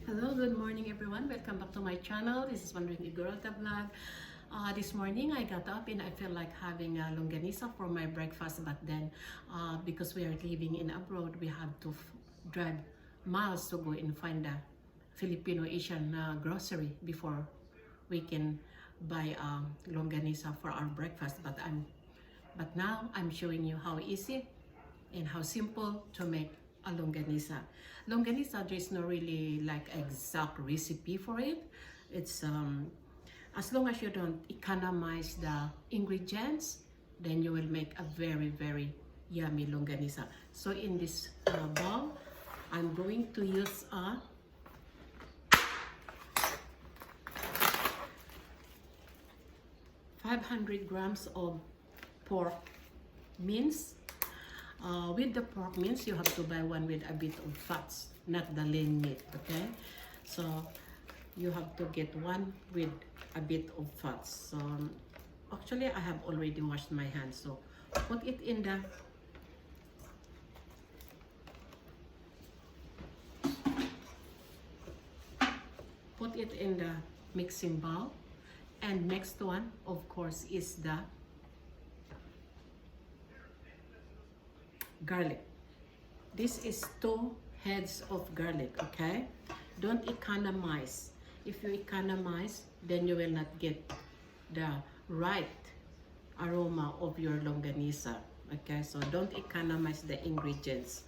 Hello, good morning everyone. Welcome back to my channel. This is Wandering Igorota vlog. This morning I got up and I felt like having a longaniza for my breakfast, but then because we are living in abroad, we have to drive miles to go and find a Filipino Asian grocery before we can buy longaniza for our breakfast. But now I'm showing you how easy and how simple to make a longaniza. Longaniza, there's no really like exact recipe for it. It's as long as you don't economize the ingredients, then you will make a very yummy longaniza. So in this bowl, I'm going to use 500 grams of pork mince. With the pork mince, you have to buy one with a bit of fats, not the lean meat, okay? So you have to get one with a bit of fats. So actually I have already washed my hands, so put it in the mixing bowl. And next one, of course, is the garlic. This is 2 heads of garlic, okay? Don't economize. If you economize, then you will not get the right aroma of your longaniza, okay? So don't economize the ingredients.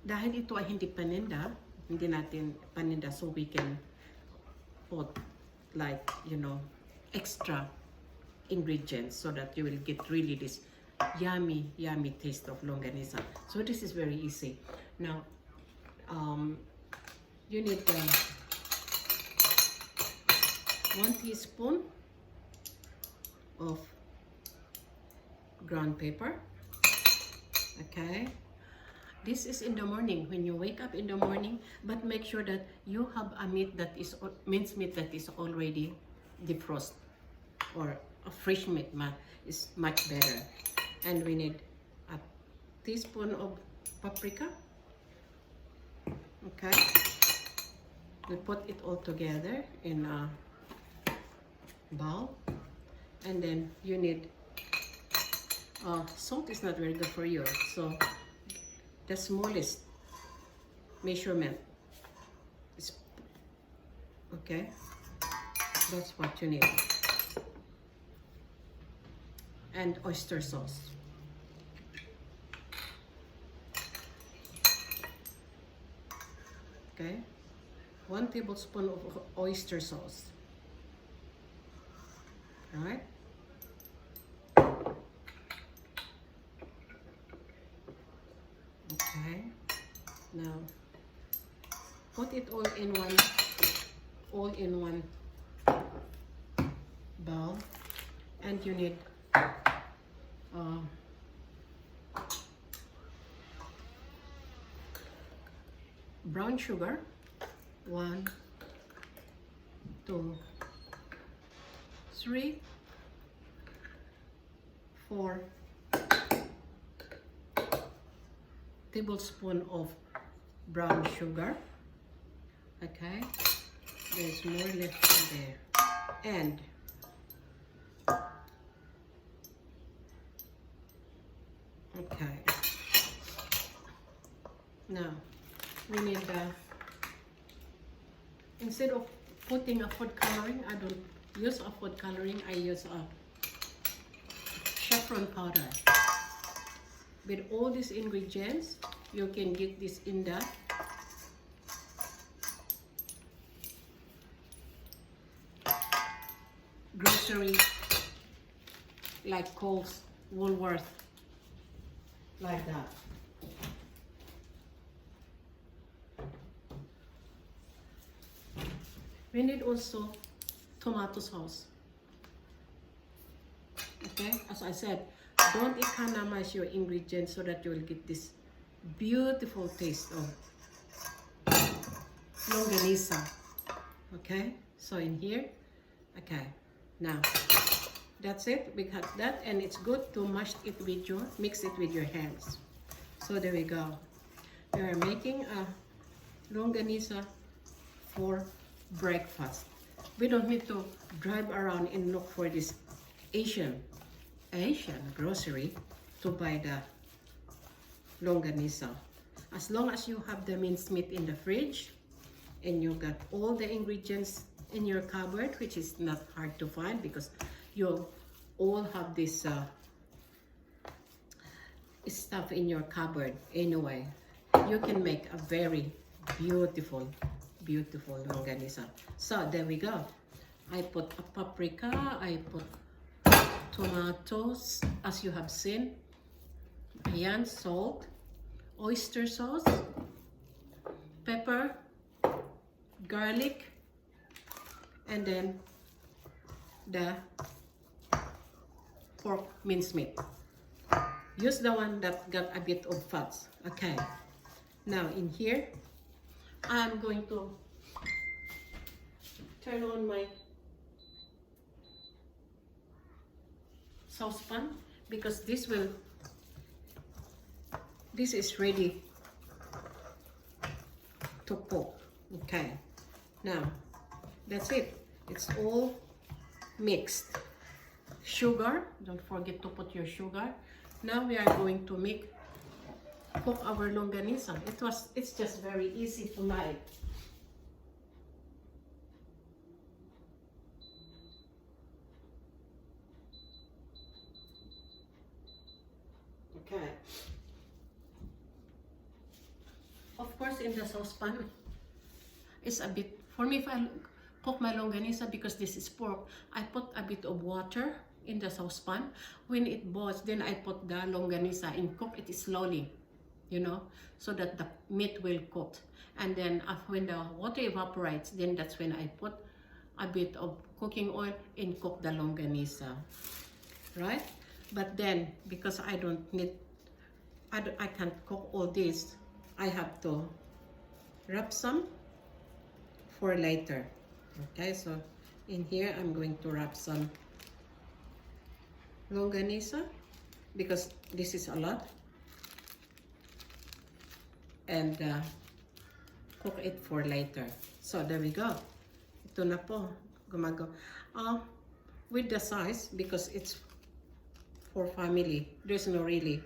Dahil ito ay hindi paninda, hindi natin paninda, so we can put like, you know, extra ingredients so that you will get really this yummy taste of longaniza. So this is very easy. Now you need 1 teaspoon of ground pepper, okay? This is in the morning, when you wake up in the morning, but make sure that you have a meat that is minced meat that is already defrosted, or a fresh meat is much better. And we need a teaspoon of paprika, okay? We put it all together in a bowl. And then you need salt is not very good for you, so the smallest measurement is okay. That's what you need. And oyster sauce. Okay, 1 tablespoon of oyster sauce. All right. Okay. Now put it all in one bowl, and you need brown sugar, 1, 2, 3, 4 tablespoon of brown sugar, okay? There's more left in there. And okay, now we need instead of putting a food coloring, I don't use a food coloring, I use a saffron powder. With all these ingredients, you can get this in the grocery, like Coles, Woolworth, like that. We need also tomato sauce, okay? As I said, don't economize your ingredients so that you will get this beautiful taste of longaniza, okay? So in here, okay, now that's it. We got that, and it's good to mix it with your hands. So there we go. We are making a longaniza for breakfast. We don't need to drive around and look for this Asian grocery to buy the longaniza. As long as you have the minced meat in the fridge and you got all the ingredients in your cupboard, which is not hard to find because you all have this stuff in your cupboard anyway, you can make a very beautiful longaniza. So there we go. I put a paprika, I put tomatoes, as you have seen, ayan, salt, oyster sauce, pepper, garlic, and then the pork mincemeat. Use the one that got a bit of fats. Okay. Now in here, I'm going to turn on my saucepan because this is ready to cook. Okay. Now that's it. It's all mixed. Sugar, don't forget to put your sugar. Now we are going to cook our longaniza. It's just very easy to make. Okay. Of course, in the saucepan, it's a bit, for me, if I cook my longaniza, because this is pork, I put a bit of water in the saucepan. When it boils, then I put the longaniza and cook it slowly, you know, so that the meat will cook. And then when the water evaporates, then that's when I put a bit of cooking oil and cook the longaniza, right? But then, because I can't cook all this, I have to wrap some for later. Okay, so in here I'm going to wrap some longaniza because this is a lot, and cook it for later. So there we go. Ito na po, gumago. With the size, because it's for family, there's no really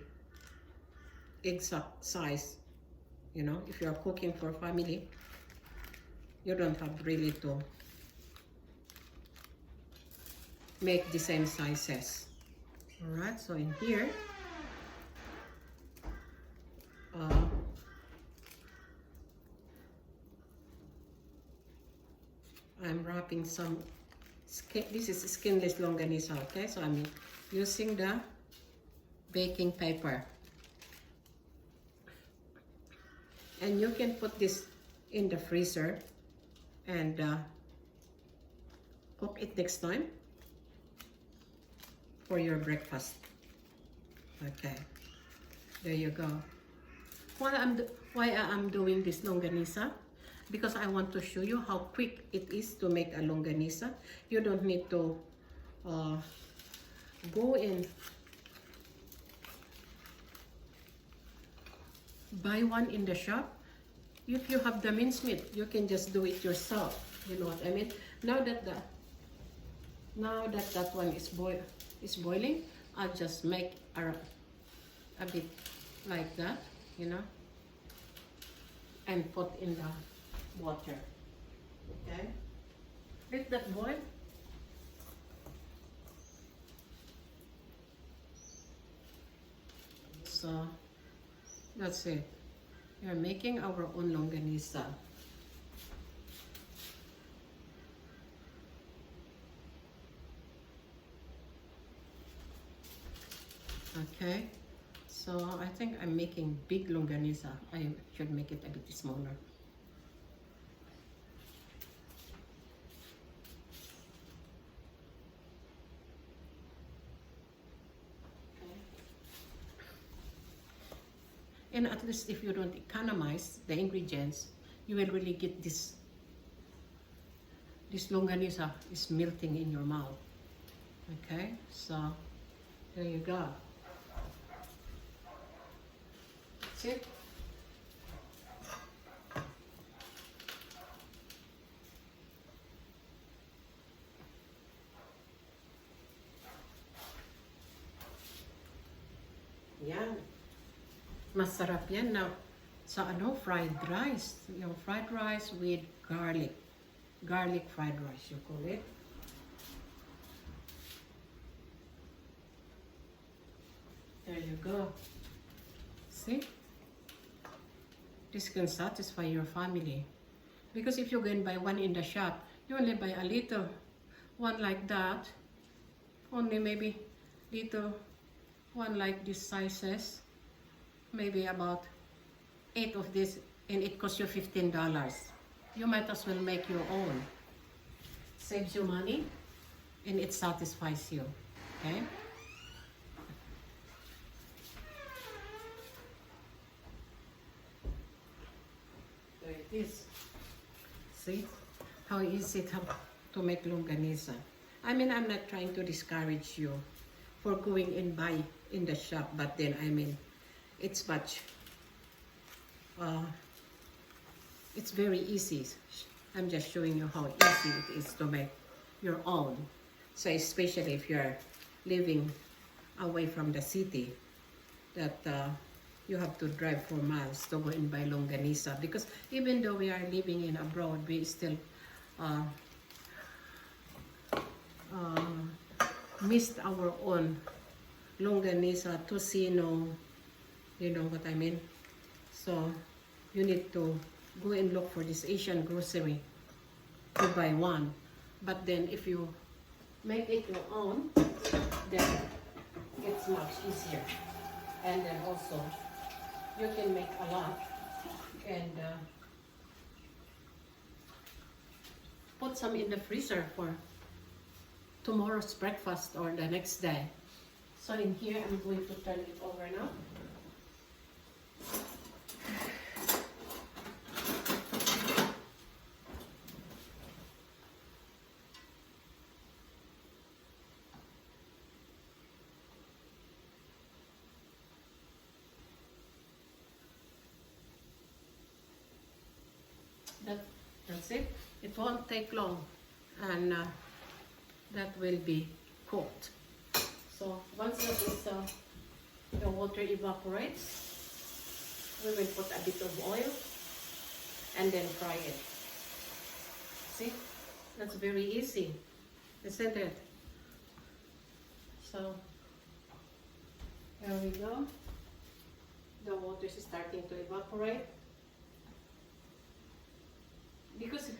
exact size. You know, if you're cooking for family, you don't have really to make the same sizes. All right, so in here, I'm wrapping some this is skinless longaniza. Okay, so I'm using the baking paper, and you can put this in the freezer and cook it next time for your breakfast. Okay, there you go. Why I'm doing this longaniza? Because I want to show you how quick it is to make a longaniza. You don't need to go and buy one in the shop. If you have the mincemeat, you can just do it yourself. You know what I mean? Now that that one is boiling, I'll just make a bit like that, you know, and put in the water. Okay, let that boil. So that's it. We are making our own longaniza. Okay, so I think I'm making big longaniza. I should make it a bit smaller. And at least if you don't economize the ingredients, you will really get this longaniza is melting in your mouth. Okay, so there you go. That's it. Masarap yan na sa ano, fried rice. Yung fried rice with garlic. Garlic fried rice, you call it. There you go. See? This can satisfy your family. Because if you go and buy one in the shop, you only buy a little. One like that. Only maybe little. One like this sizes. Maybe about 8 of this, and it costs you $15. You might as well make your own. Saves you money, and it satisfies you. Okay? There it is. See how easy to make longaniza. I mean, I'm not trying to discourage you for going and buy in the shop, but then I mean, it's much. It's very easy. I'm just showing you how easy it is to make your own. So especially if you're living away from the city, that you have to drive for miles to go and buy longaniza. Because even though we are living in abroad, we still missed our own longaniza, tocino, you know what I mean? So you need to go and look for this Asian grocery to buy one. But then if you make it your own, then it's much easier. And then also you can make a lot and put some in the freezer for tomorrow's breakfast or the next day. So in here, I'm going to turn it over now. That's it. It won't take long, and that will be cooked. So once that is, the water evaporates, we will put a bit of oil and then fry it. See, that's very easy, isn't it? So here we go. The water is starting to evaporate. Because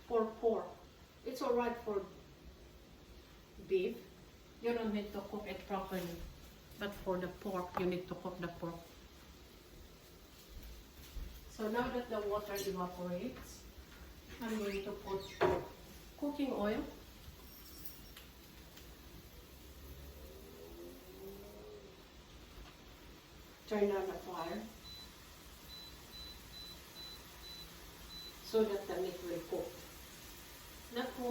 for pork, it's alright for beef. You don't need to cook it properly. But for the pork, you need to cook the pork. So now that the water evaporates, I'm going to put cooking oil. Turn on the fire so that the meat will cook. Not too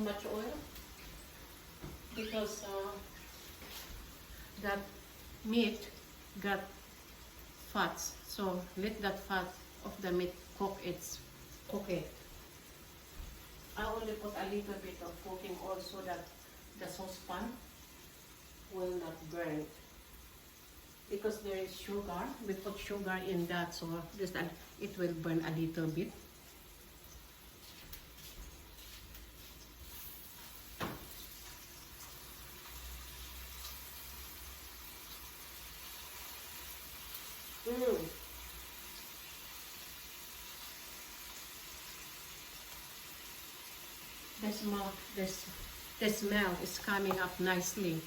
much oil, because that meat got fats. So let that fat of the meat cook it. I only put a little bit of cooking oil so that the saucepan will not burn. Because there is sugar, we put sugar in that, so just it will burn a little bit. The smell is coming up nicely.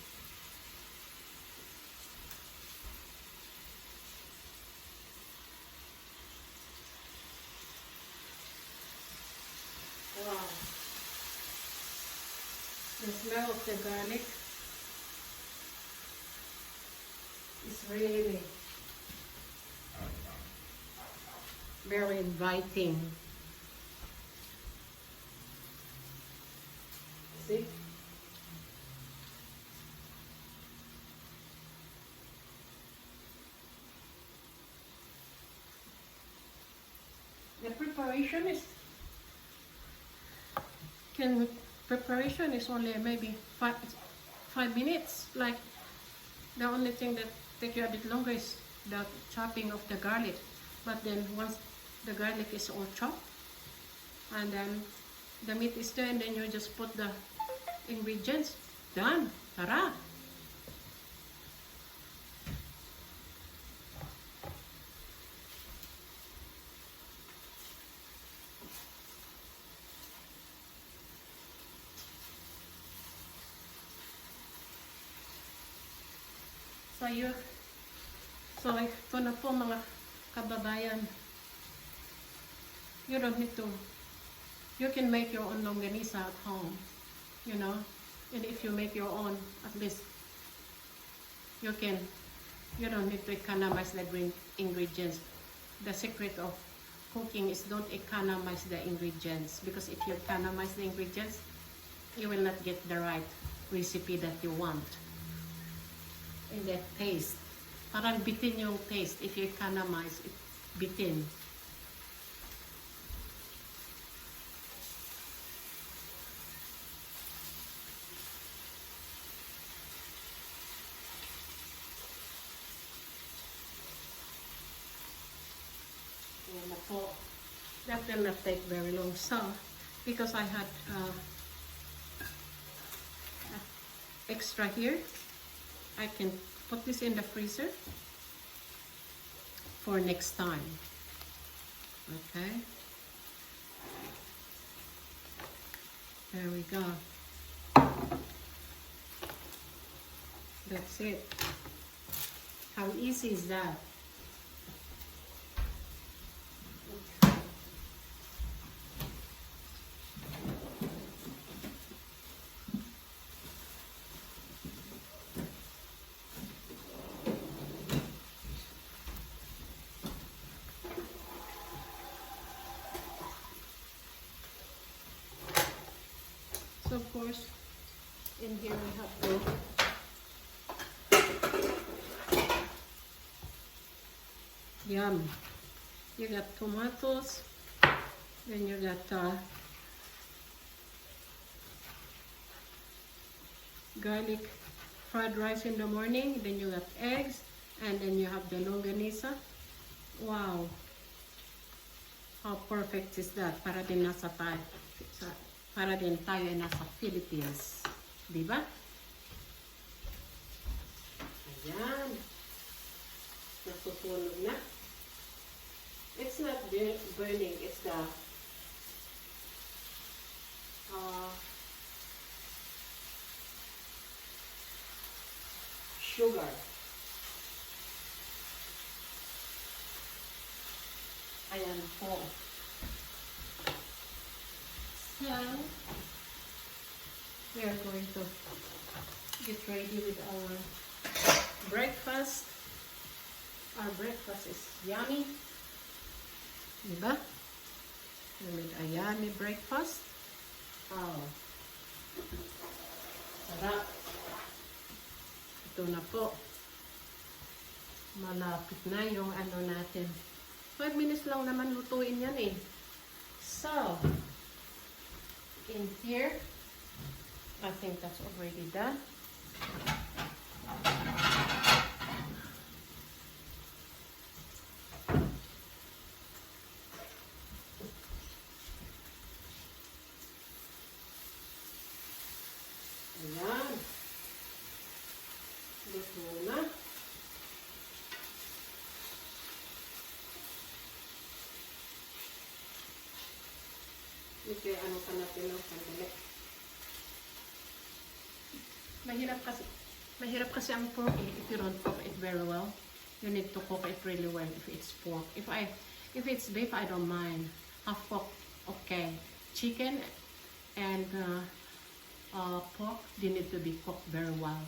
Wow. The smell of the garlic is really very inviting. See? The preparation is only maybe 5 minutes. Like the only thing that take you a bit longer is the chopping of the garlic. But then once the garlic is all chopped, and then the meat is there, and then you just put the ingredients. Done. Tara! So ito na po mga kababayan. You don't need to, you can make your own longaniza at home, you know, and if you make your own, at least you don't need to economize the ingredients. The secret of cooking is don't economize the ingredients, because if you economize the ingredients, you will not get the right recipe that you want. And the taste, parang bitin yung taste. If you economize, it bitin. That will not take very long. So, because I had extra here, I can put this in the freezer for next time. Okay. There we go. That's it. How easy is that? So of course, in here we have to yum. You got tomatoes, then you got garlic fried rice in the morning, then you got eggs, and then you have the longaniza. Wow, how perfect is that? Para din nasa tayo, para din tayo ay nasa Philippines, di ba? Ayan, natutunog na. It's not burning, it's the sugar. Ayan po. So, we are going to get ready with our breakfast. Our breakfast is yummy. Diba? We made a yummy breakfast. Oh. Sarap. Ito na po. Malapit na yung ano natin. 5 minutes lang naman lutuin yan eh. So, in here, I think that's already done. Ayan. Luto na. Okay, ano pa natin ng sandali. Mahirap kasi ang pork eh, if you don't cook it very well. You need to cook it really well if it's pork. If it's beef, I don't mind. Half cooked, okay. Chicken and pork, they need to be cooked very well.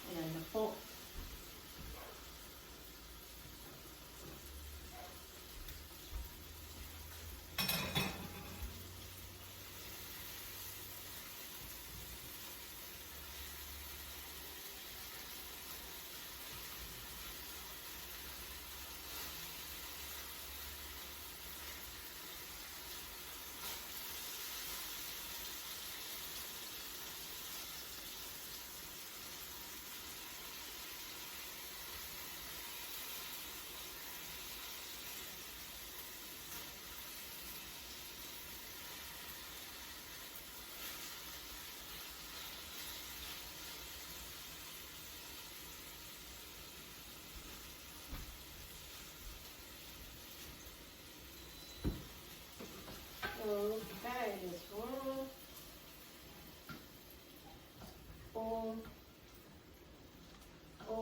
Ayan na po.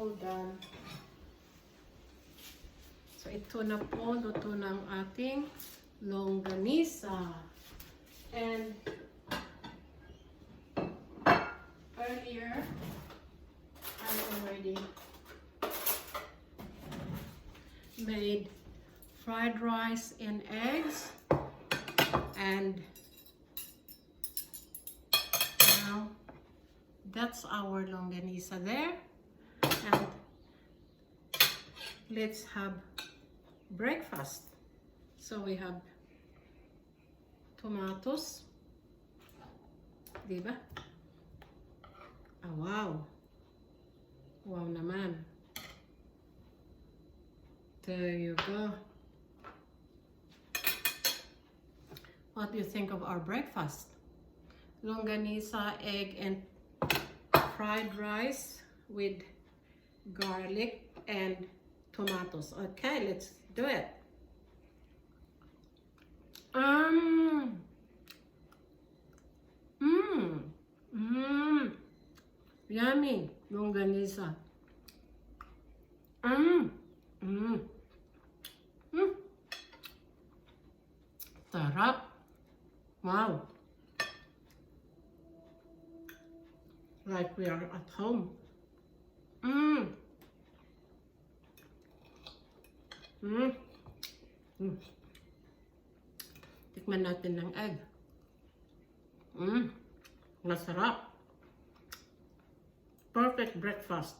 all done. So ito na po, luto ng ating longaniza. And earlier, I already made fried rice and eggs, and now that's our longaniza there. And let's have breakfast. So we have tomatoes, diba? Ah, wow. Wow naman. There you go. What do you think of our breakfast? Longaniza, egg, and fried rice with garlic and tomatoes. Okay, let's do it. Yummy longaniza. Sarap. Wow. Like we are at home. Tikman natin ng egg. Masarap. Perfect breakfast.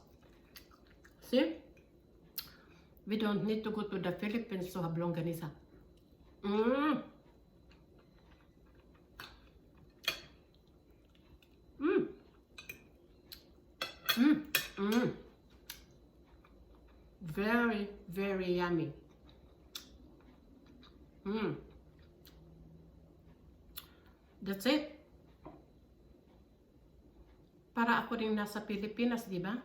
See? We don't need to go to the Philippines to have longaniza. Very, very yummy. That's it. Para ako rin nasa Pilipinas, di ba?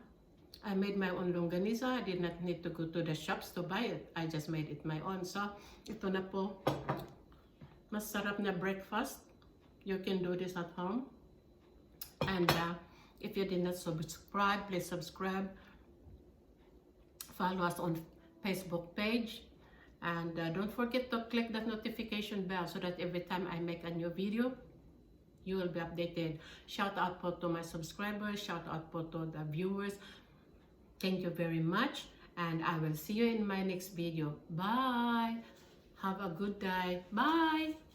I made my own longaniza. I did not need to go to the shops to buy it. I just made it my own. So, ito na po. Masarap na breakfast. You can do this at home. And if you did not subscribe, please subscribe. Follow us on Facebook page. And don't forget to click that notification bell so that every time I make a new video, you will be updated. Shout out po to my subscribers. Shout out po to the viewers. Thank you very much. And I will see you in my next video. Bye. Have a good day. Bye.